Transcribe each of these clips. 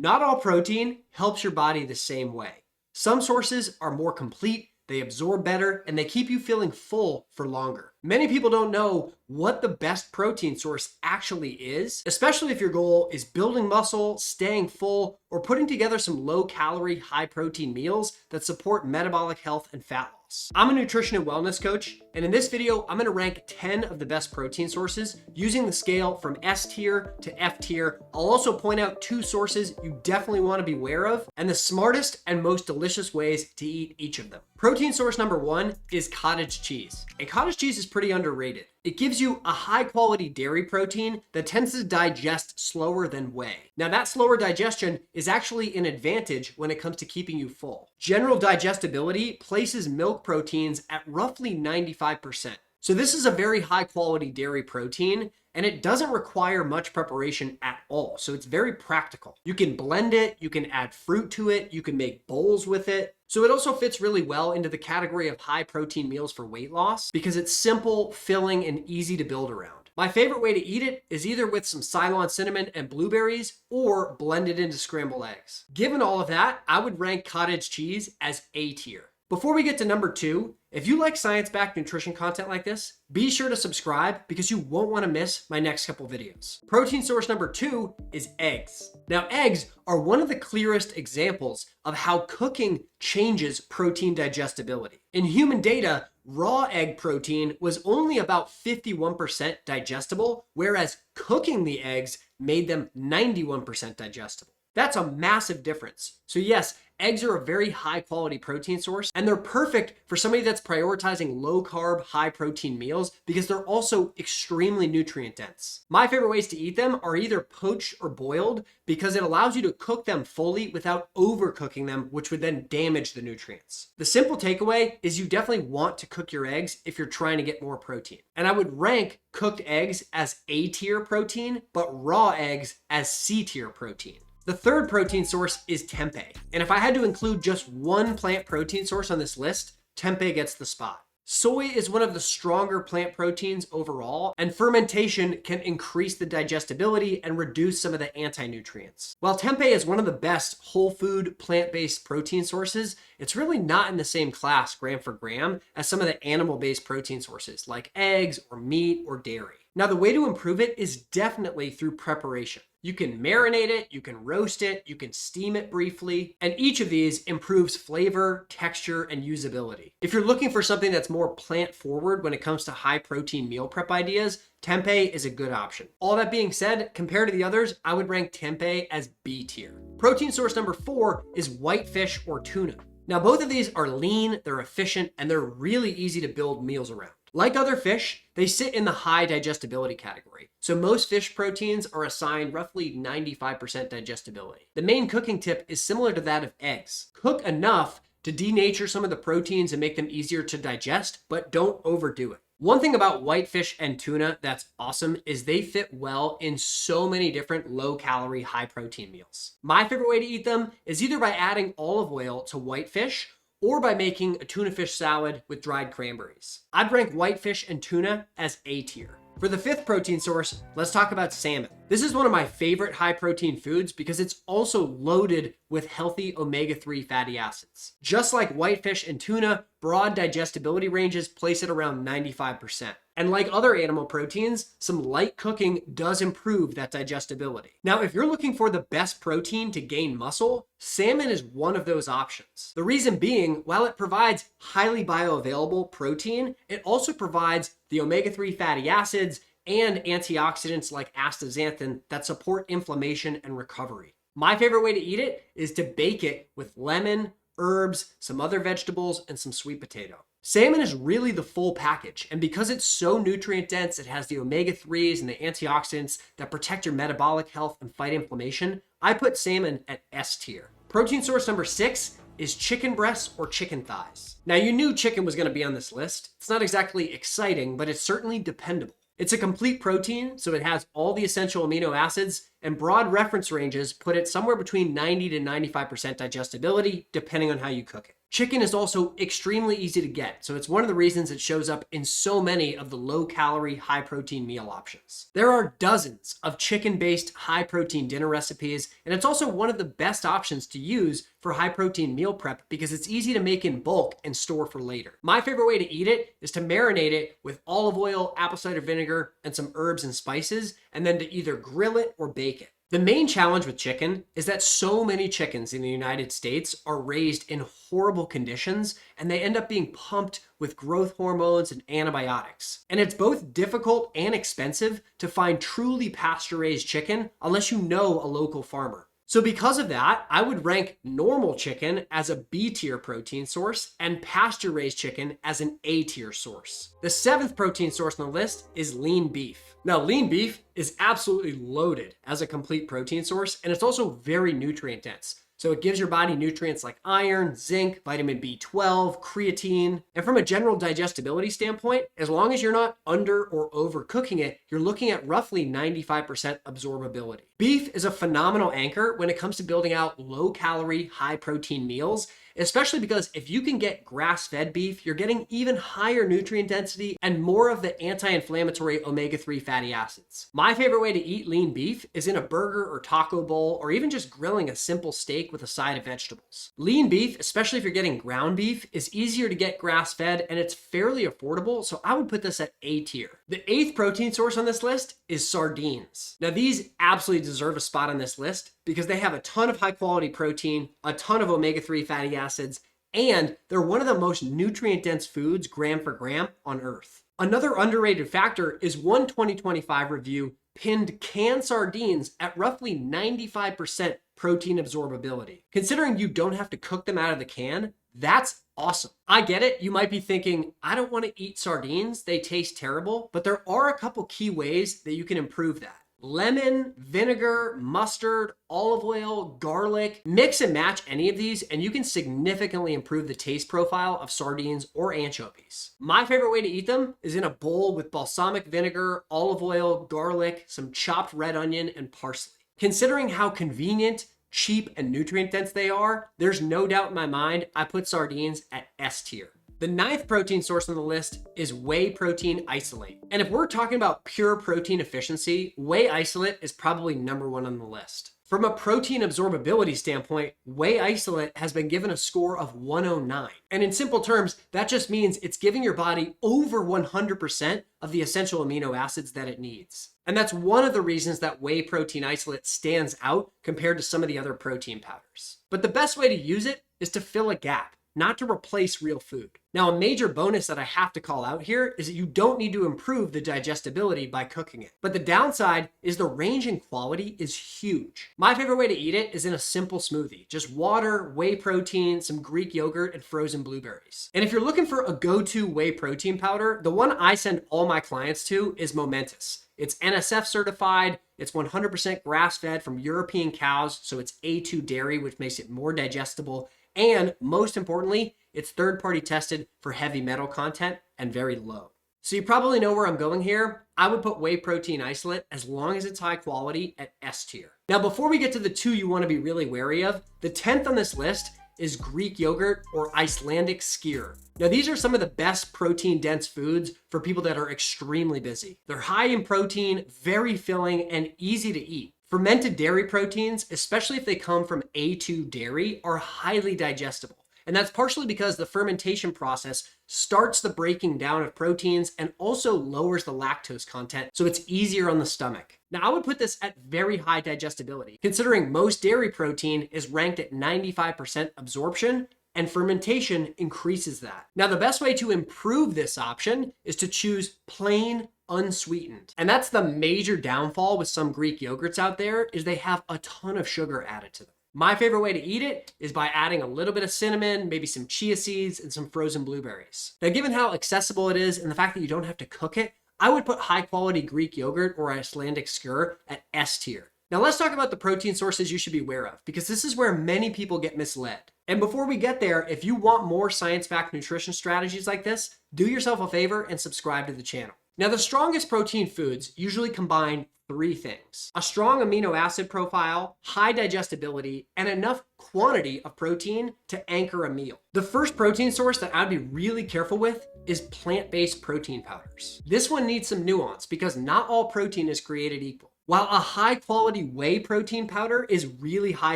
Not all protein helps your body the same way. Some sources are more complete, they absorb better, and they keep you feeling full for longer. Many people don't know what the best protein source actually is, especially if your goal is building muscle, staying full, or putting together some low-calorie, high-protein meals that support metabolic health and fat loss. I'm a nutrition and wellness coach, and in this video, I'm gonna rank 10 of the best protein sources using the scale from S tier to F tier. I'll also point out 2 sources you definitely wanna be aware of, and the smartest and most delicious ways to eat each of them. Protein source number 1 is cottage cheese. And cottage cheese is pretty underrated. It gives you a high quality dairy protein that tends to digest slower than whey. Now that slower digestion is actually an advantage when it comes to keeping you full. General digestibility places milk proteins at roughly 95%. So this is a very high quality dairy protein, and it doesn't require much preparation at all. So it's very practical. You can blend it, you can add fruit to it, you can make bowls with it. So it also fits really well into the category of high protein meals for weight loss because it's simple, filling, and easy to build around. My favorite way to eat it is either with some Ceylon cinnamon and blueberries or blended into scrambled eggs. Given all of that, I would rank cottage cheese as A tier. Before we get to number 2, if you like science-backed nutrition content like this, be sure to subscribe because you won't want to miss my next couple videos. Protein source number 2 is eggs. Now, eggs are one of the clearest examples of how cooking changes protein digestibility. In human data, raw egg protein was only about 51% digestible, whereas cooking the eggs made them 91% digestible. That's a massive difference. So yes, eggs are a very high quality protein source, and they're perfect for somebody that's prioritizing low carb, high protein meals because they're also extremely nutrient dense. My favorite ways to eat them are either poached or boiled because it allows you to cook them fully without overcooking them, which would then damage the nutrients. The simple takeaway is you definitely want to cook your eggs if you're trying to get more protein. And I would rank cooked eggs as A tier protein, but raw eggs as C tier protein. The third protein source is tempeh. And if I had to include just one plant protein source on this list, tempeh gets the spot. Soy is one of the stronger plant proteins overall, and fermentation can increase the digestibility and reduce some of the anti-nutrients. While tempeh is one of the best whole food plant-based protein sources, it's really not in the same class gram for gram as some of the animal-based protein sources like eggs or meat or dairy. Now, the way to improve it is definitely through preparation. You can marinate it, you can roast it, you can steam it briefly, and each of these improves flavor, texture, and usability. If you're looking for something that's more plant forward when it comes to high protein meal prep ideas, tempeh is a good option. All that being said, compared to the others, I would rank tempeh as B tier. Protein source number 4 is whitefish or tuna. Now, both of these are lean, they're efficient, and they're really easy to build meals around. Like other fish, they sit in the high digestibility category. So most fish proteins are assigned roughly 95% digestibility. The main cooking tip is similar to that of eggs. Cook enough to denature some of the proteins and make them easier to digest, but don't overdo it. One thing about whitefish and tuna that's awesome is they fit well in so many different low-calorie, high-protein meals. My favorite way to eat them is either by adding olive oil to whitefish or by making a tuna fish salad with dried cranberries. I'd rank whitefish and tuna as A tier. For the 5th protein source, let's talk about salmon. This is one of my favorite high protein foods because it's also loaded with healthy omega-3 fatty acids. Just like whitefish and tuna, broad digestibility ranges place it around 95%. And like other animal proteins, some light cooking does improve that digestibility. Now, if you're looking for the best protein to gain muscle, salmon is one of those options. The reason being, while it provides highly bioavailable protein, it also provides the omega-3 fatty acids and antioxidants like astaxanthin that support inflammation and recovery. My favorite way to eat it is to bake it with lemon, herbs, some other vegetables, and some sweet potato. Salmon is really the full package, and because it's so nutrient dense, it has the omega-3s and the antioxidants that protect your metabolic health and fight inflammation, I put salmon at S tier. Protein source number 6 is chicken breasts or chicken thighs. Now, you knew chicken was going to be on this list. It's not exactly exciting, but it's certainly dependable. It's a complete protein, so it has all the essential amino acids, and broad reference ranges put it somewhere between 90 to 95% digestibility, depending on how you cook it. Chicken is also extremely easy to get, so it's one of the reasons it shows up in so many of the low-calorie, high-protein meal options. There are dozens of chicken-based high-protein dinner recipes, and it's also one of the best options to use for high-protein meal prep because it's easy to make in bulk and store for later. My favorite way to eat it is to marinate it with olive oil, apple cider vinegar, and some herbs and spices, and then to either grill it or bake it. The main challenge with chicken is that so many chickens in the United States are raised in horrible conditions and they end up being pumped with growth hormones and antibiotics. And it's both difficult and expensive to find truly pasture-raised chicken unless you know a local farmer. So because of that, I would rank normal chicken as a B-tier protein source and pasture-raised chicken as an A-tier source. The 7th protein source on the list is lean beef. Now, lean beef is absolutely loaded as a complete protein source, and it's also very nutrient dense. So it gives your body nutrients like iron, zinc, vitamin B12, creatine. And from a general digestibility standpoint, as long as you're not under or overcooking it, you're looking at roughly 95% absorbability. Beef is a phenomenal anchor when it comes to building out low-calorie, high-protein meals, especially because if you can get grass-fed beef, you're getting even higher nutrient density and more of the anti-inflammatory omega-3 fatty acids. My favorite way to eat lean beef is in a burger or taco bowl, or even just grilling a simple steak with a side of vegetables. Lean beef, especially if you're getting ground beef, is easier to get grass-fed and it's fairly affordable, so I would put this at A tier. The 8th protein source on this list is sardines. Now, these absolutely deserve a spot on this list because they have a ton of high quality protein, a ton of omega-3 fatty acids, and they're one of the most nutrient dense foods gram for gram on earth. Another underrated factor is one 2025 review pinned canned sardines at roughly 95% protein absorbability. Considering you don't have to cook them out of the can, that's awesome. I get it. You might be thinking, I don't want to eat sardines. They taste terrible, but there are a couple key ways that you can improve that. Lemon, vinegar, mustard, olive oil, garlic. Mix and match any of these and you can significantly improve the taste profile of sardines or anchovies. My favorite way to eat them is in a bowl with balsamic vinegar, olive oil, garlic, some chopped red onion, and parsley. Considering how convenient, cheap, and nutrient dense they are, there's no doubt in my mind I put sardines at S tier. The 9th protein source on the list is whey protein isolate. And if we're talking about pure protein efficiency, whey isolate is probably number 1 on the list. From a protein absorbability standpoint, whey isolate has been given a score of 109. And in simple terms, that just means it's giving your body over 100% of the essential amino acids that it needs. And that's one of the reasons that whey protein isolate stands out compared to some of the other protein powders. But the best way to use it is to fill a gap, not to replace real food. Now, a major bonus that I have to call out here is that you don't need to improve the digestibility by cooking it. But the downside is the range in quality is huge. My favorite way to eat it is in a simple smoothie. Just water, whey protein, some Greek yogurt, and frozen blueberries. And if you're looking for a go-to whey protein powder, the one I send all my clients to is Momentous. It's NSF certified, it's 100% grass-fed from European cows, so it's A2 dairy, which makes it more digestible. And most importantly, it's third-party tested for heavy metal content and very low. So you probably know where I'm going here. I would put whey protein isolate, as long as it's high quality, at S tier. Now, before we get to the 2 you want to be really wary of, the 10th on this list is Greek yogurt or Icelandic skyr. Now, these are some of the best protein-dense foods for people that are extremely busy. They're high in protein, very filling, and easy to eat. Fermented dairy proteins, especially if they come from A2 dairy, are highly digestible. And that's partially because the fermentation process starts the breaking down of proteins and also lowers the lactose content, so it's easier on the stomach. Now, I would put this at very high digestibility, considering most dairy protein is ranked at 95% absorption, and fermentation increases that. Now, the best way to improve this option is to choose plain, unsweetened. And that's the major downfall with some Greek yogurts out there, is they have a ton of sugar added to them. My favorite way to eat it is by adding a little bit of cinnamon, maybe some chia seeds, and some frozen blueberries. Now, given how accessible it is and the fact that you don't have to cook it, I would put high quality Greek yogurt or Icelandic skyr at S tier. Now, let's talk about the protein sources you should be aware of, because this is where many people get misled. And before we get there, if you want more science-backed nutrition strategies like this, do yourself a favor and subscribe to the channel. Now, the strongest protein foods usually combine three things: a strong amino acid profile, high digestibility, and enough quantity of protein to anchor a meal. The first protein source that I'd be really careful with is plant-based protein powders. This one needs some nuance because not all protein is created equal. While a high-quality whey protein powder is really high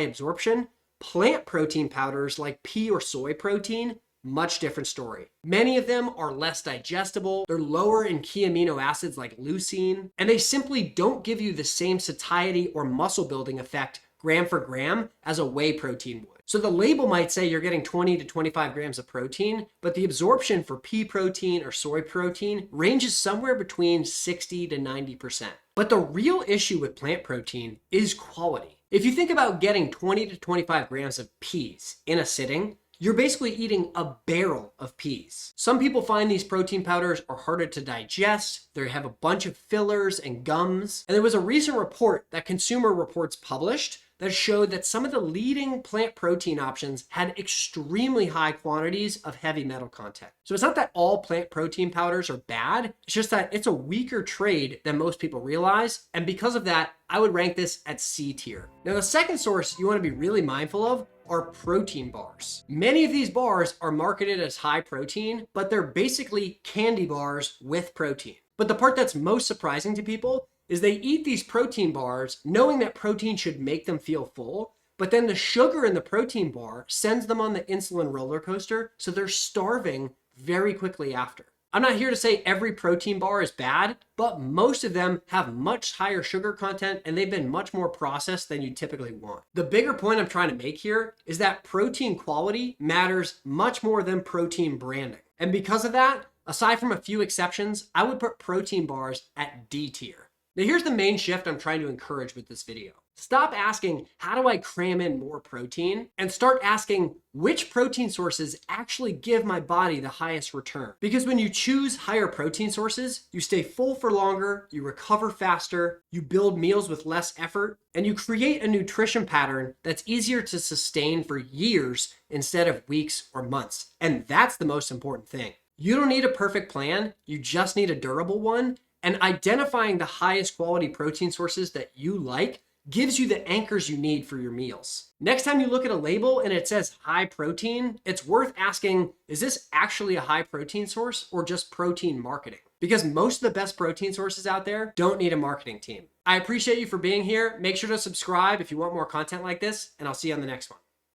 absorption, plant protein powders like pea or soy protein, much different story. Many of them are less digestible, they're lower in key amino acids like leucine, and they simply don't give you the same satiety or muscle building effect gram for gram as a whey protein would. So the label might say you're getting 20 to 25 grams of protein, but the absorption for pea protein or soy protein ranges somewhere between 60 to 90%. But the real issue with plant protein is quality. If you think about getting 20 to 25 grams of peas in a sitting, you're basically eating a barrel of peas. Some people find these protein powders are harder to digest, they have a bunch of fillers and gums, and there was a recent report that Consumer Reports published that showed that some of the leading plant protein options had extremely high quantities of heavy metal content. So it's not that all plant protein powders are bad, it's just that it's a weaker trade than most people realize, and because of that, I would rank this at C tier. Now the second source you want to be really mindful of are protein bars. Many of these bars are marketed as high protein, but they're basically candy bars with protein. But the part that's most surprising to people is they eat these protein bars knowing that protein should make them feel full, but then the sugar in the protein bar sends them on the insulin roller coaster, so they're starving very quickly after. I'm not here to say every protein bar is bad, but most of them have much higher sugar content and they've been much more processed than you typically want. The bigger point I'm trying to make here is that protein quality matters much more than protein branding. And because of that, aside from a few exceptions, I would put protein bars at D tier. Now here's the main shift I'm trying to encourage with this video. Stop asking, how do I cram in more protein? And start asking, which protein sources actually give my body the highest return? Because when you choose higher protein sources, you stay full for longer, you recover faster, you build meals with less effort, and you create a nutrition pattern that's easier to sustain for years instead of weeks or months. And that's the most important thing. You don't need a perfect plan, you just need a durable one. And identifying the highest quality protein sources that you like gives you the anchors you need for your meals. Next time you look at a label and it says high protein, it's worth asking, is this actually a high protein source or just protein marketing? Because most of the best protein sources out there don't need a marketing team. I appreciate you for being here. Make sure to subscribe if you want more content like this, and I'll see you on the next one.